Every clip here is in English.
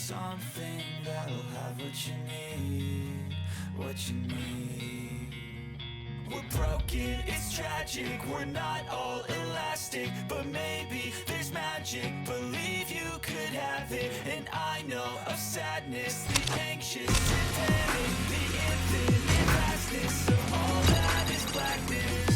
something that'll have what you need, what you need. We're broken, it's tragic, we're not all elastic, but maybe there's magic, believe you could have it. And I know of sadness, the anxious, the panic, the infinite vastness of all that is blackness.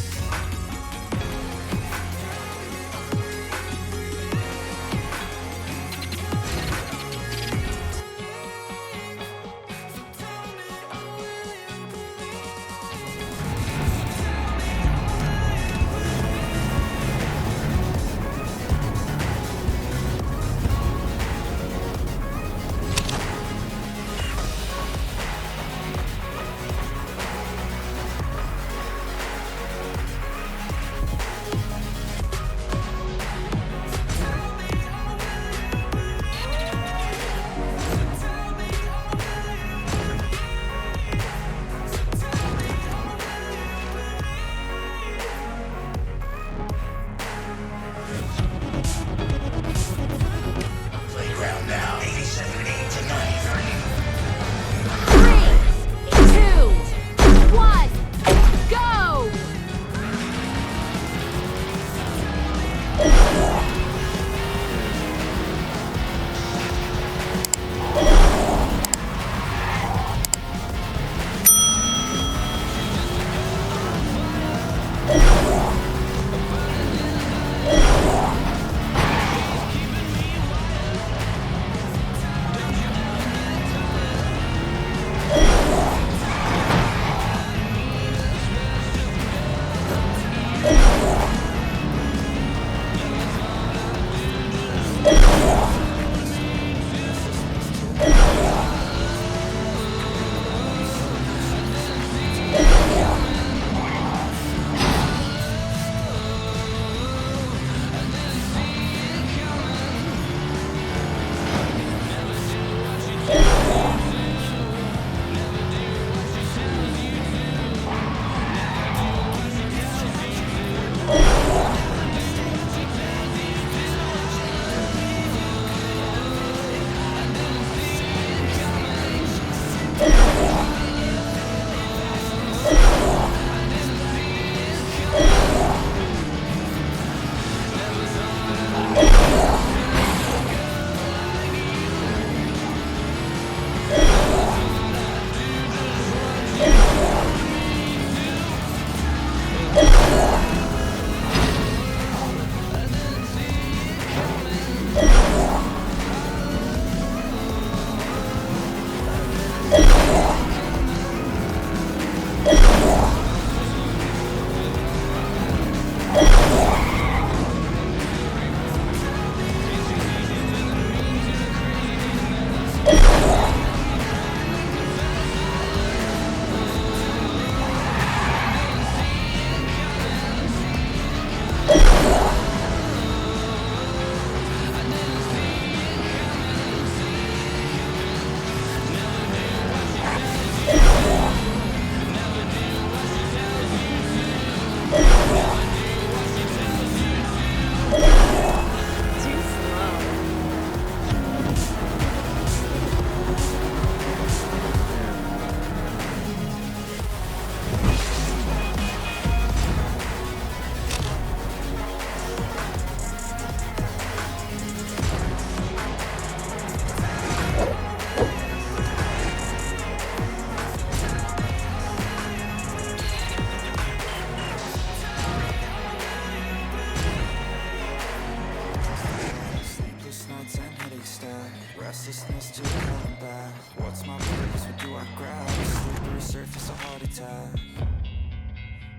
Restlessness to come back. What's my purpose? What do I grab? A slippery surface, a heart attack.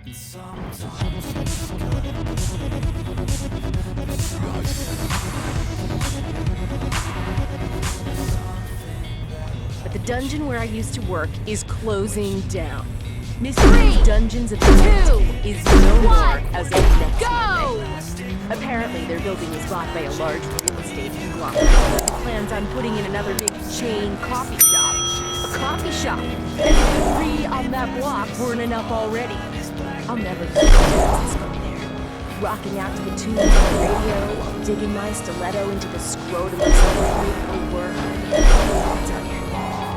And sometimes you just gotta But the dungeon where I used to work is closing down. Mystery Dungeons of the Dead is no more as of next Monday. Apparently, their building was bought by a large real estate conglomerate that plans on putting in another big chain coffee shop. A coffee shop! And the 3 on that block weren't enough already. I'll never get to from there. rocking out to the tunes on the radio while digging my stiletto into the scrotum of some grateful word. I'll tell you,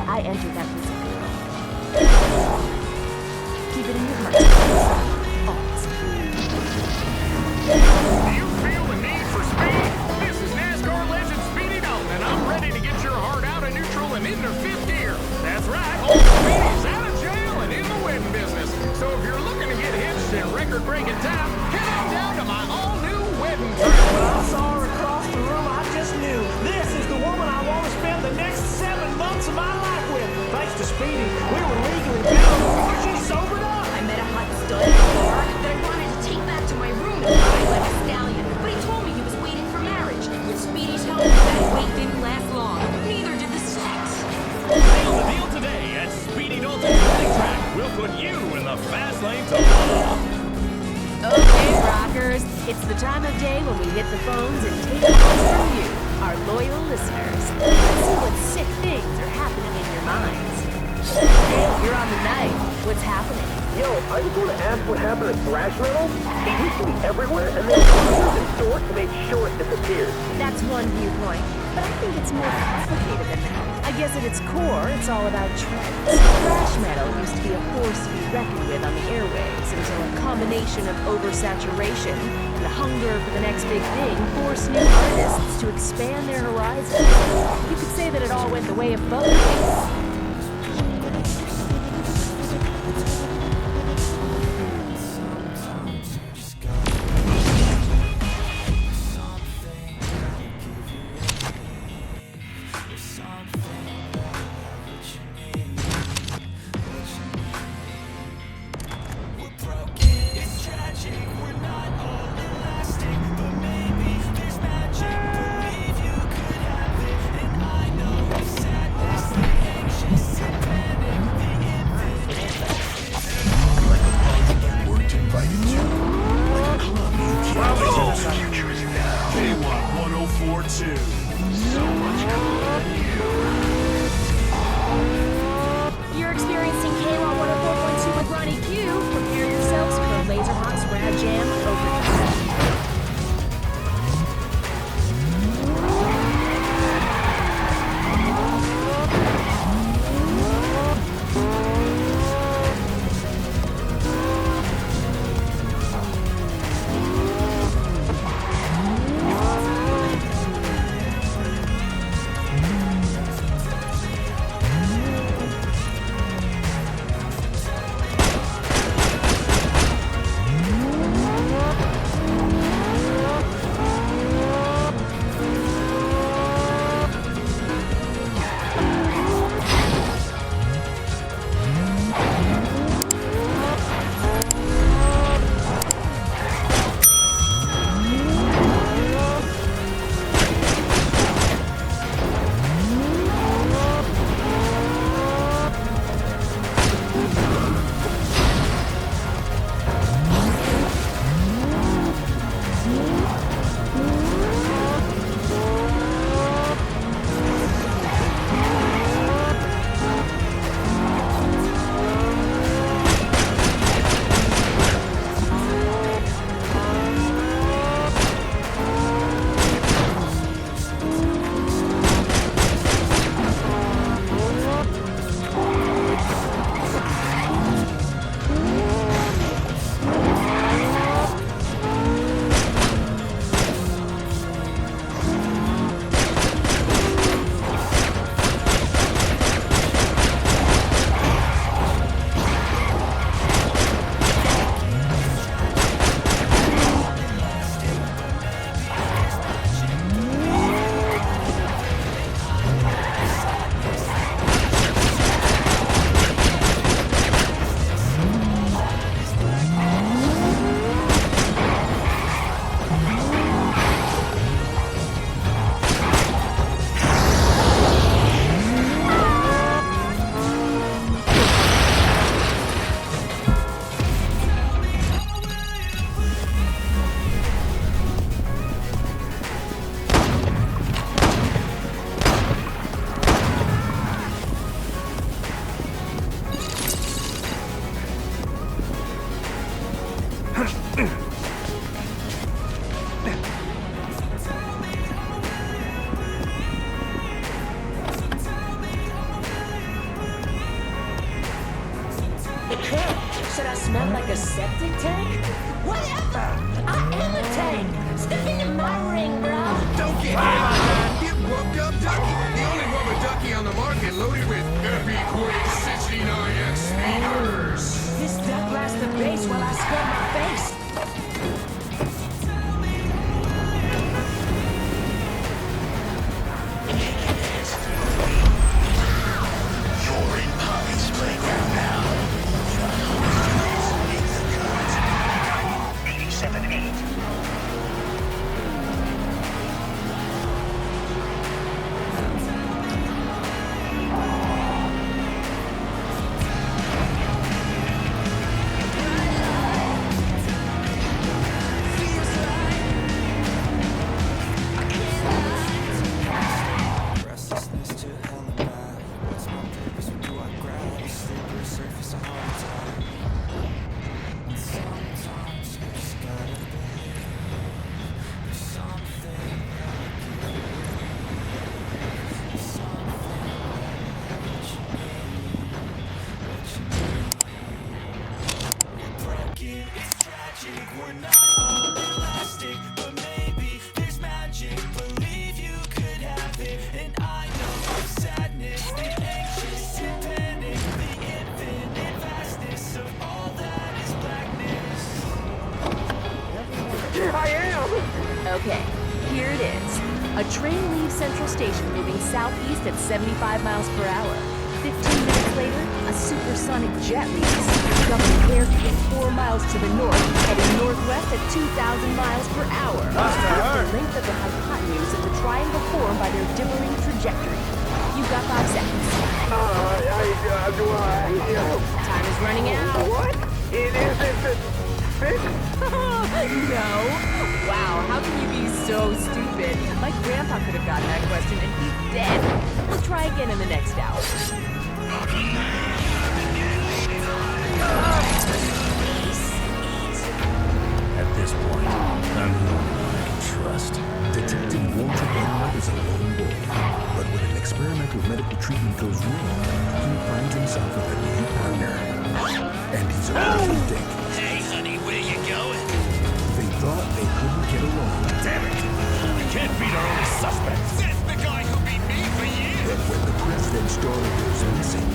I entered that prison girl. Keep it in your heart. Always. Do you feel the need for speed? This is NASCAR legend Speedy Dalton, and I'm ready to get your heart out of neutral and into fifth gear. That's right, old Speedy's out of jail and in the wedding business. So if you're looking to get hitched in record-breaking time, head on down to my all-new wedding trip. When I saw her across the room, I just knew this is the woman I want to spend the next 7 months of my life with. Thanks to Speedy, we were legally bound before she sobered up. I met a hot stud at the bar that I wanted to take back to my room and ride like a stallion, but he told me he was waiting for marriage. With Speedy's help, that wait didn't last long. Neither did the sex. Seal the deal today at Speedy Dalton's wedding track. We'll put you in the fast lane to love. Okay, rockers, it's the time of day when we hit the phones and take calls from you, our loyal listeners. Let's see what sick things are happening in your minds. Hey, you're on the night. What's happening? Yo, I just want to ask what happened to thrash metal. It used to be everywhere, and then sponsors and stores made sure it disappeared. That's one viewpoint, but I think it's more complicated than that. I guess at its core, it's all about trends. Thrash metal used to be a force to be reckoned with on the airwaves until a combination of oversaturation and the hunger for the next big thing forced new artists to expand their horizons. You could say that it all went the way of both. The clerk said I smelled like a septic tank? Whatever! I am a tank! Step into my ring, bro! Don't get hit like that. Get whooped up ducky. The only rubber ducky on the market loaded with epic quick 69X speeders. This duck blasts the bass while I scrub my face. You're in Poppy's playground now. 87-8. Restlessness to hell and back. What's my purpose? What do I grab? A slippery surface, a heart attack. And sometimes you just gotta believe there's something that there's something that you need. We're broken, it's tragic. We're not all elastic, but maybe there's magic. Believe you could have it, and I know the sadness, the anxious and panic, the infinite vastness of all that is blackness. Here I am! Okay, here it is. A train leaves Central Station moving southeast at 75 miles per hour. 15 minutes later, a supersonic jet leaves the secret government airfield 4 miles to the north, heading northwest at 2,000 miles per hour. The length of the hypotenuse of the triangle formed by their differing trajectory. You've got 5 seconds. Time is running out. What? It isn't fix? No. Wow, how can you be so stupid? My grandpa could have gotten that question and he's dead. We'll try again in the next hour. At this point, I'm the only one I can trust. Detective Walter Edward is a lone wolf, but when an experimental medical treatment goes wrong, he finds himself with a new partner. And he's a little dangerous. Hey, honey, where you going? They thought they couldn't get along. Damn it! We can't beat our only suspect. That's the guy who beat me for years. But when the president's daughter goes missing,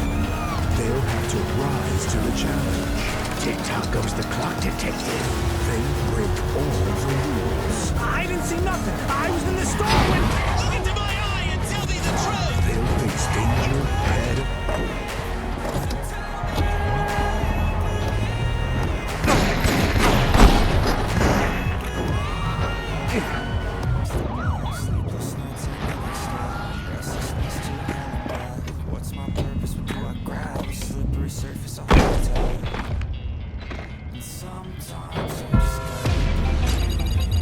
they'll have to rise to the challenge. Tick-tock goes the clock, detective. They break all the rules. I didn't see nothing. I was in the store when... Look into my eye and tell me the truth. They'll face danger head Sleepless nights and restlessness to hell and back. What's my purpose? What do I grab? A slippery surface, a heart attack. And sometimes you just gotta believe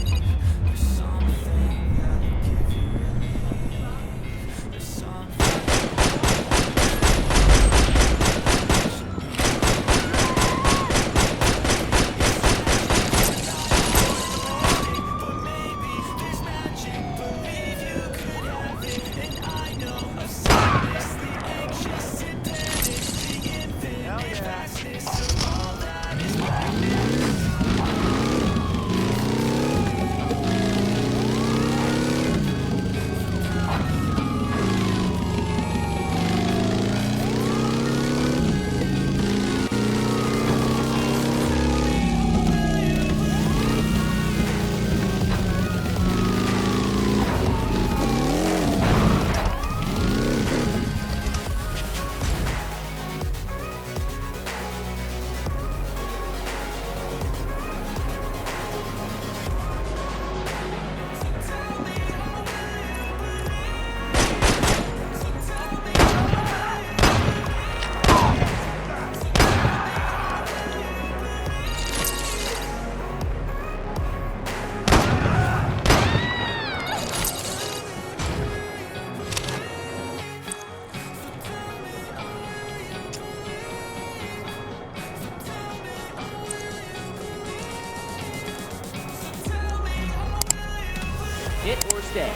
stay.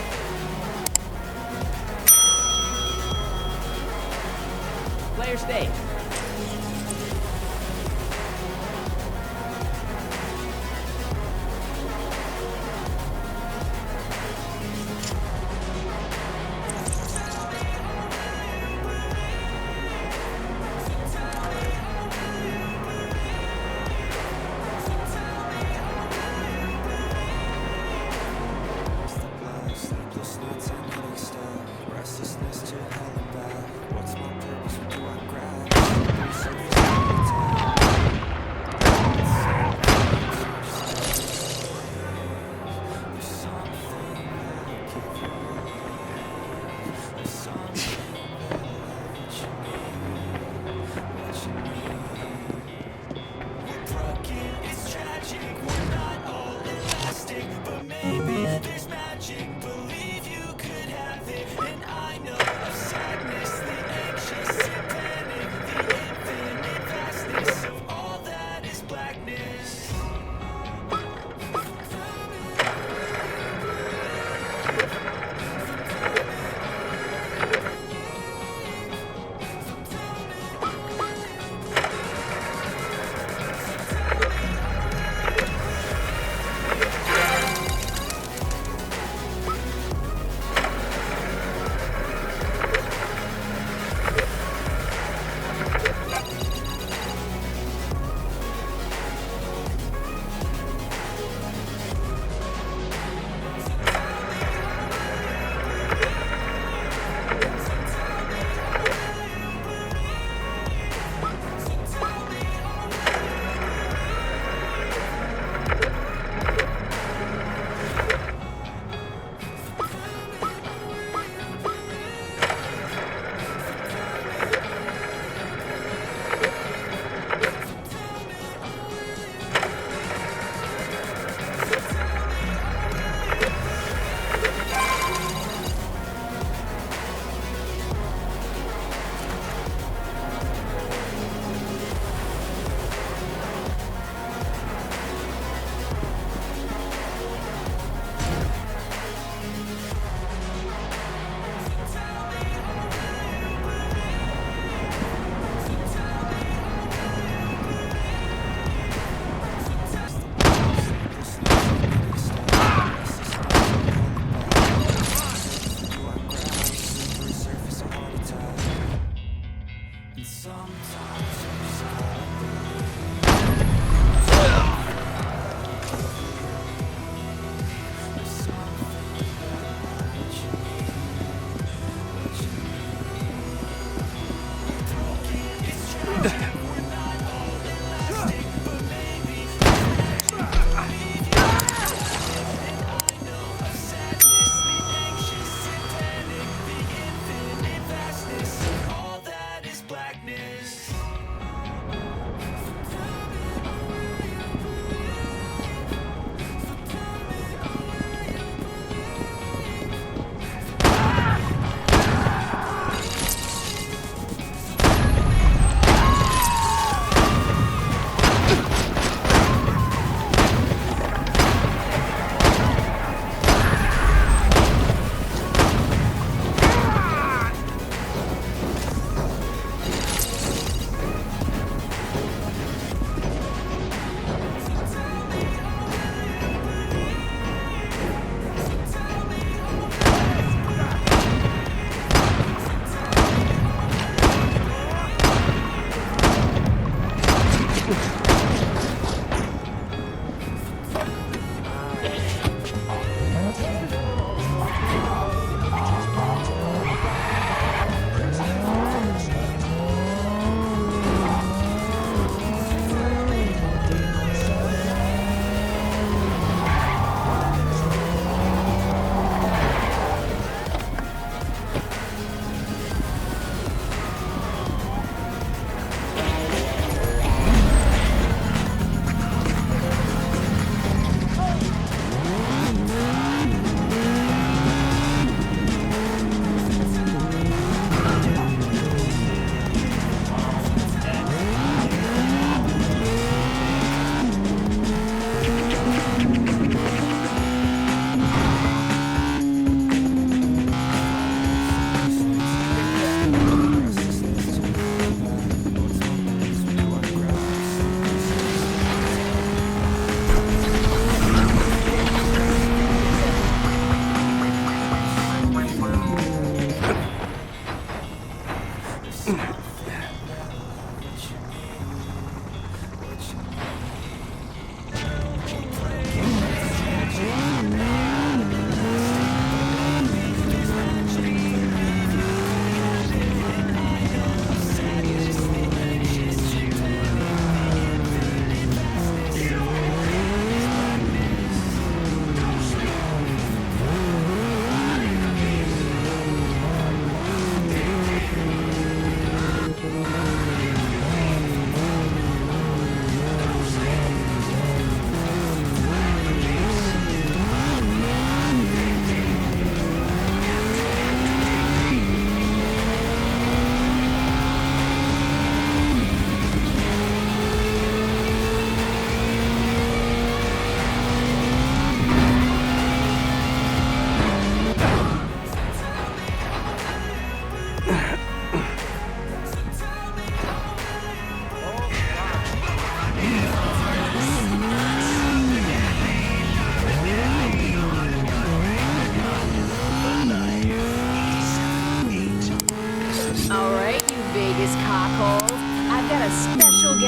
Player stay. Sleepless nights and headache stuff, restlessness to hell and back. What's my purpose? What do I grab?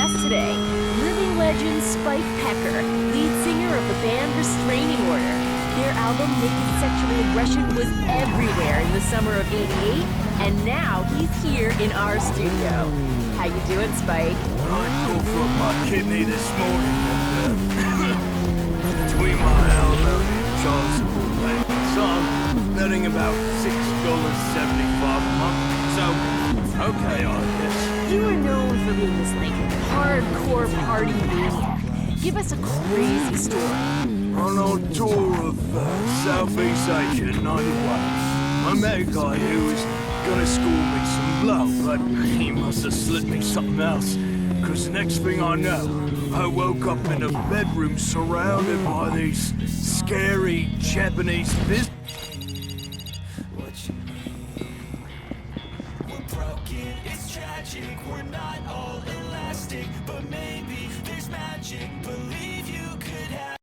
guest today, living legend Spike Pecker, lead singer of the band Restraining Order. Their album Naked Sexual Aggression was everywhere in the summer of '88, and now he's here in our studio. How you doing, Spike? I called for my kidney this morning and between my elbow and child support payment, so I'm netting about $6.75 a month. So, okay, I guess. You are known for being this like hardcore party maniac. Give us a crazy story. On our tour of Southeast Asia in 91, I met a guy who was gonna score me some blow, but he must have slipped me something else. Cause the next thing I know, I woke up in a bedroom surrounded by these scary Japanese business. What you need. We're broken, it's tragic. We're not all elastic, but maybe there's magic. Believe you could have.